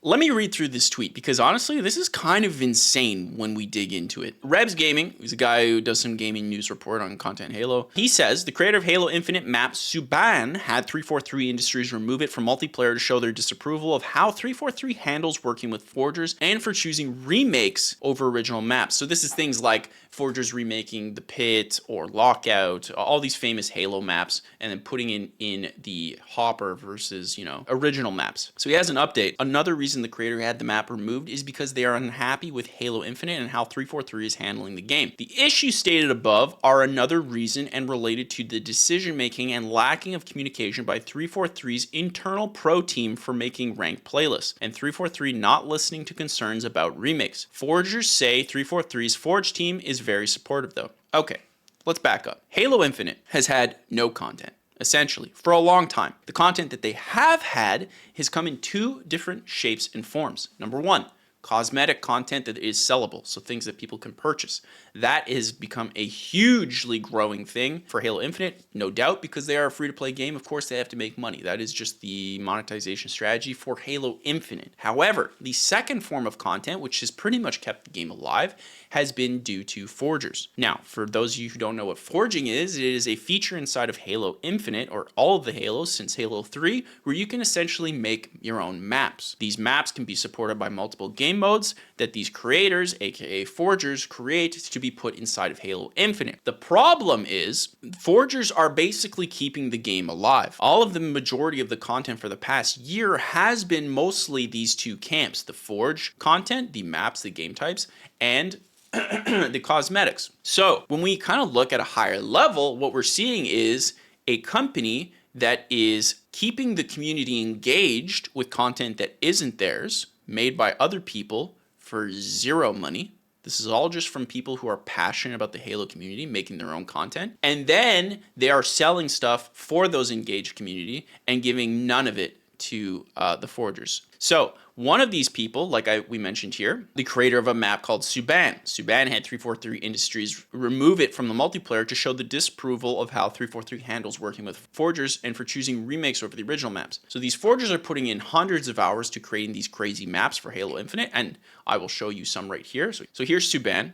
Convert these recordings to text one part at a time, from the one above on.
Let me read through this tweet because honestly, this is kind of insane when we dig into it. Rebs Gaming, who's a guy who does some gaming news report on content Halo, he says the creator of Halo Infinite map, Subban, had 343 Industries remove it from multiplayer to show their disapproval of how 343 handles working with forgers and for choosing remakes over original maps. So this is things like forgers remaking the Pit or Lockout, all these famous Halo maps, and then putting in the hopper versus, original maps. So he has an update. Another reason the creator had the map removed is because they are unhappy with Halo Infinite and how 343 is handling the game. The issues stated above are another reason and related to the decision making and lacking of communication by 343's internal pro team for making ranked playlists, and 343 not listening to concerns about remakes. Forgers say 343's Forge team is very supportive though. Okay, let's back up. Halo Infinite has had no content, essentially, for a long time. The content that they have had has come in two different shapes and forms. Number one, cosmetic content that is sellable, so things that people can purchase. That has become a hugely growing thing for Halo Infinite, no doubt, because they are a free-to-play game. Of course, they have to make money. That is just the monetization strategy for Halo Infinite. However, the second form of content, which has pretty much kept the game alive, has been due to forgers. Now, for those of you who don't know what forging is, it is a feature inside of Halo Infinite, or all of the Halos since Halo 3, where you can essentially make your own maps. These maps can be supported by multiple game modes that these creators, aka forgers, create to be put inside of Halo Infinite. The problem is, forgers are basically keeping the game alive. All of the majority of the content for the past year has been mostly these two camps: the forge content, the maps, the game types, and the cosmetics. So when we kind of look at a higher level, what we're seeing is a company that is keeping the community engaged with content that isn't theirs, made by other people for zero money. This is all just from people who are passionate about the Halo community, making their own content. And then they are selling stuff for those engaged community and giving none of it to the forgers. So one of these people, like we mentioned here, the creator of a map called Subban. Subban had 343 Industries remove it from the multiplayer to show the disapproval of how 343 handles working with forgers and for choosing remakes over the original maps. So these forgers are putting in hundreds of hours to creating these crazy maps for Halo Infinite, and I will show you some right here. So here's Subban.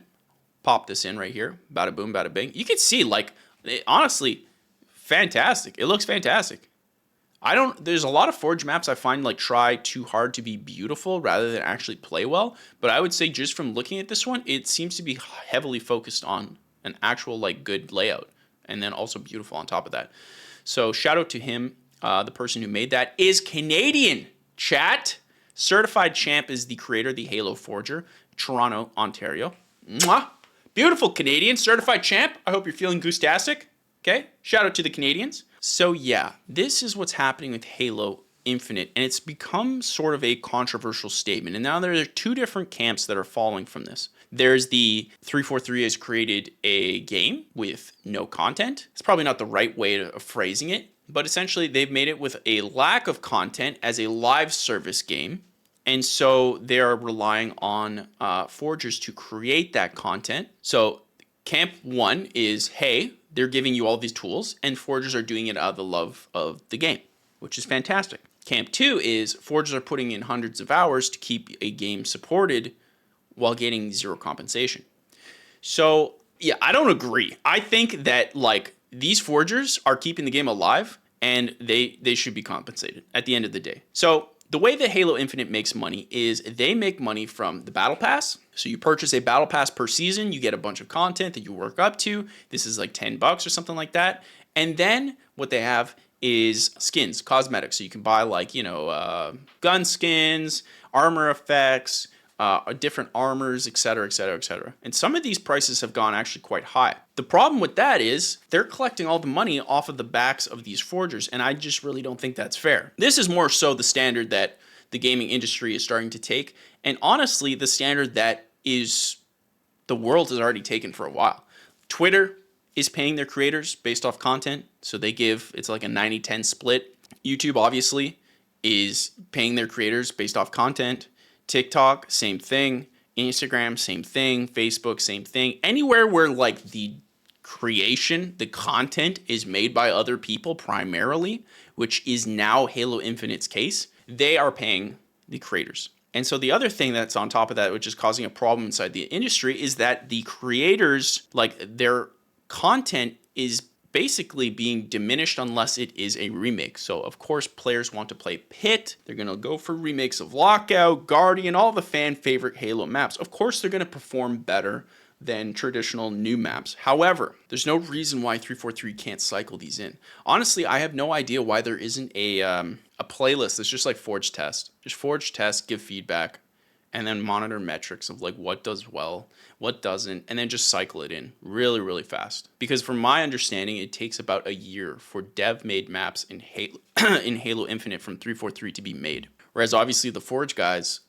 Pop this in right here. Bada boom, bada bing. You can see, honestly, fantastic. It looks fantastic. There's a lot of Forge maps I find try too hard to be beautiful rather than actually play well. But I would say just from looking at this one, it seems to be heavily focused on an actual good layout, and then also beautiful on top of that. So shout out to him. The person who made that is Canadian, chat. Certified Champ is the creator, the Halo Forger, Toronto, Ontario. Mwah! Beautiful Canadian, Certified Champ. I hope you're feeling goose-tastic. Okay, shout out to the Canadians. So yeah, this is what's happening with Halo Infinite, and it's become sort of a controversial statement. And now there are two different camps that are following from this. There's the 343 has created a game with no content. It's probably not the right way of phrasing it, but essentially they've made it with a lack of content as a live service game. And so they're relying on forgers to create that content. So camp one is, hey, they're giving you all these tools, and forgers are doing it out of the love of the game, which is fantastic. Camp two is forgers are putting in hundreds of hours to keep a game supported while getting zero compensation. So yeah, I don't agree. I think that these forgers are keeping the game alive, and they should be compensated at the end of the day. So the way that Halo Infinite makes money is they make money from the Battle Pass. So you purchase a Battle Pass per season, you get a bunch of content that you work up to. This is $10 or something like that. And then what they have is skins, cosmetics. So you can buy gun skins, armor effects, different armors, etc., etc., etc. And some of these prices have gone actually quite high. The problem with that is they're collecting all the money off of the backs of these forgers, and I just really don't think that's fair. This is more so the standard that the gaming industry is starting to take, and honestly, the standard that the world has already taken for a while. Twitter is paying their creators based off content, so it's like a 90-10 split. YouTube, obviously, is paying their creators based off content. TikTok, same thing. Instagram, same thing. Facebook, same thing. Anywhere where the creation, the content is made by other people primarily, which is now Halo Infinite's case, they are paying the creators. And so the other thing that's on top of that, which is causing a problem inside the industry, is that the creators, like their content is basically being diminished unless it is a remake. So of course players want to play Pit. They're going to go for remakes of Lockout, Guardian, all the fan favorite Halo maps. Of course they're going to perform better than traditional new maps. However, there's no reason why 343 can't cycle these in. Honestly, I have no idea why there isn't a playlist that's just like Forge Test. Just Forge Test, give feedback, and then monitor metrics of like what does well, what doesn't, and then just cycle it in really, really fast. Because from my understanding, it takes about a year for dev-made maps in Halo, in Halo Infinite from 343 to be made. Whereas obviously the Forge guys,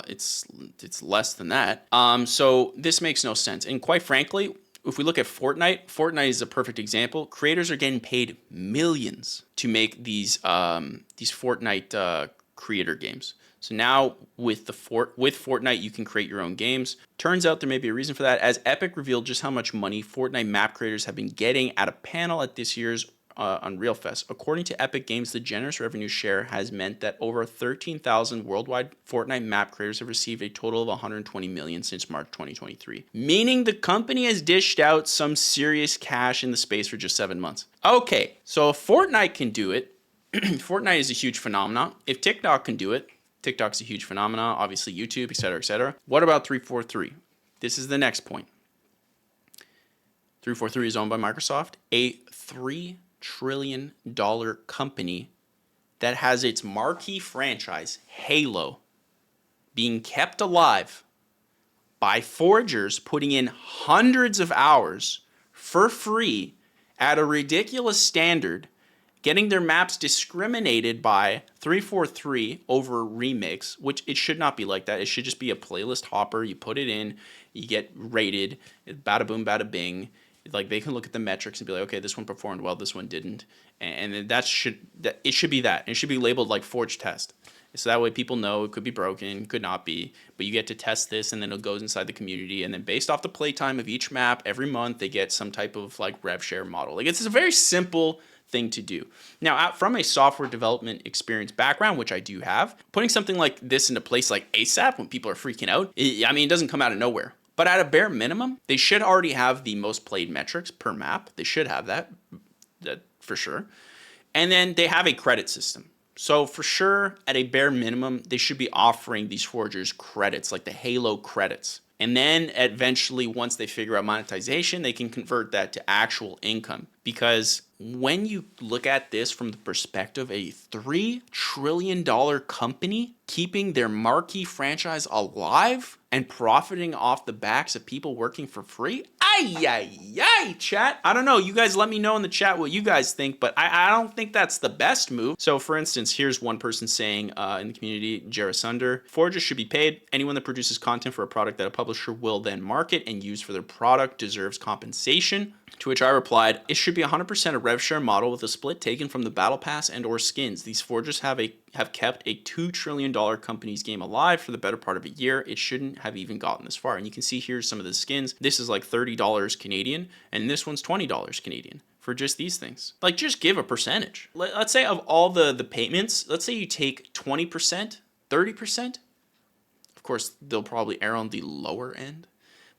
it's less than that. So this makes no sense. And quite frankly, if we look at Fortnite is a perfect example. Creators are getting paid millions to make these Fortnite creator games. So now with Fortnite, you can create your own games. Turns out there may be a reason for that, as Epic revealed just how much money Fortnite map creators have been getting at a panel at this year's Unreal Fest. According to Epic Games, the generous revenue share has meant that over 13,000 worldwide Fortnite map creators have received a total of 120 million since March 2023. Meaning the company has dished out some serious cash in the space for just 7 months. Okay, so if Fortnite can do it, Fortnite is a huge phenomenon. If TikTok can do it, TikTok's a huge phenomenon, obviously YouTube, etc., etc. What about 343? This is the next point. 343 is owned by Microsoft, a $3 trillion company that has its marquee franchise, Halo, being kept alive by forgers putting in hundreds of hours for free at a ridiculous standard, getting their maps discriminated by 343 over remakes, which it should not be like that. It should just be a playlist hopper. You put it in, you get rated, bada boom, bada bing. Like they can look at the metrics and be like, okay, this one performed well, this one didn't, and it should be that. It should be labeled like Forge Test, so that way people know it could be broken, could not be, but you get to test this, and then it goes inside the community, and then based off the playtime of each map every month, they get some type of like rev share model. Like it's a very simple thing to do. Now, from a software development experience background, which I do have, putting something like this into place like ASAP when people are freaking out, it doesn't come out of nowhere. But at a bare minimum, they should already have the most played metrics per map. They should have that for sure. And then they have a credit system. So for sure, at a bare minimum, they should be offering these forgers credits, like the Halo credits. And then eventually, once they figure out monetization, they can convert that to actual income. Because when you look at this from the perspective of a $3 trillion company keeping their marquee franchise alive and profiting off the backs of people working for free, chat. I don't know. You guys let me know in the chat what you guys think, but I don't think that's the best move. So for instance, here's one person saying in the community, Jarasunder, forgers should be paid. Anyone that produces content for a product that a publisher will then market and use for their product deserves compensation. To which I replied, it should be 100% a rev share model with a split taken from the battle pass and or skins. These forgers have kept a $2 trillion company's game alive for the better part of a year. It shouldn't have even gotten this far. And you can see here some of the skins. This is like $30 Canadian, and this one's $20 Canadian for just these things. Like, just give a percentage. Let's say of all the payments, let's say you take 20%, 30%. Of course, they'll probably err on the lower end.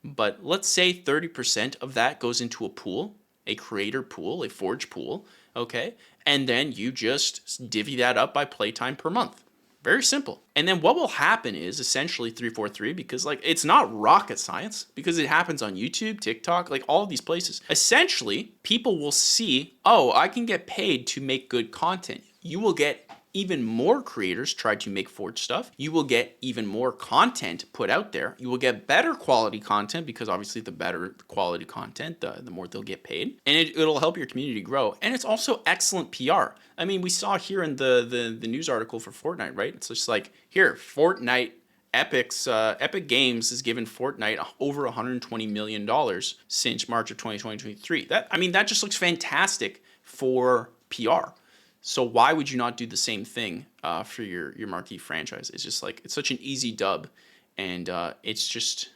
But let's say 30% of that goes into a pool, a creator pool, a forge pool, okay? And then you just divvy that up by playtime per month. Very simple. And then what will happen is essentially 343, because like it's not rocket science, because it happens on YouTube, TikTok, like all of these places. Essentially, people will see, oh, I can get paid to make good content. You will get even more creators try to make forge stuff. You will get even more content put out there. You will get better quality content, because obviously the better quality content, the more they'll get paid. And it'll help your community grow. And it's also excellent PR. I mean, we saw here in the news article for Fortnite, right? It's just like, here, Fortnite, Epic Games has given Fortnite over $120 million since March of 2023. That just looks fantastic for PR. So why would you not do the same thing for your marquee franchise? It's just like, it's such an easy dub, and it's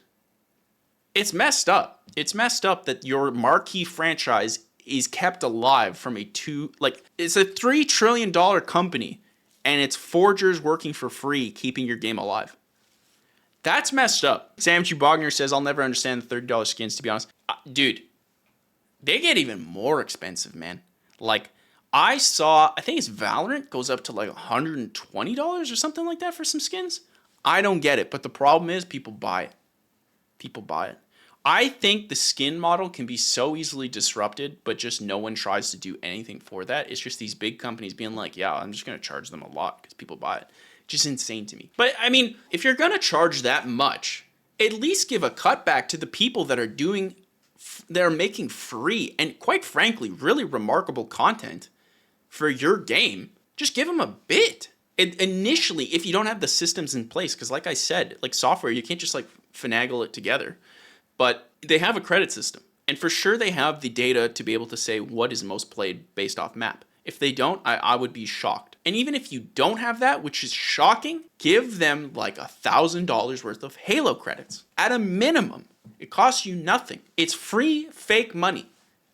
messed up. It's messed up that your marquee franchise is kept alive from it's a $3 trillion company, and it's forgers working for free keeping your game alive. That's messed up. Sam Chubogner says, I'll never understand the $30 skins, to be honest. Dude, they get even more expensive, man. Like, I think it's Valorant goes up to like $120 or something like that for some skins. I don't get it, but the problem is people buy it. People buy it. I think the skin model can be so easily disrupted, but just no one tries to do anything for that. It's just these big companies being like, yeah, I'm just going to charge them a lot because people buy it. Just insane to me. But I mean, if you're going to charge that much, at least give a cutback to the people that are making free and, quite frankly, really remarkable content for your game. Just give them a bit. Initially, if you don't have the systems in place, because like I said, like software, you can't just like finagle it together. But they have a credit system. And for sure they have the data to be able to say what is most played based off map. If they don't, I would be shocked. And even if you don't have that, which is shocking, give them like $1,000 worth of Halo credits. At a minimum, it costs you nothing. It's free fake money,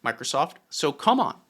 Microsoft. So come on.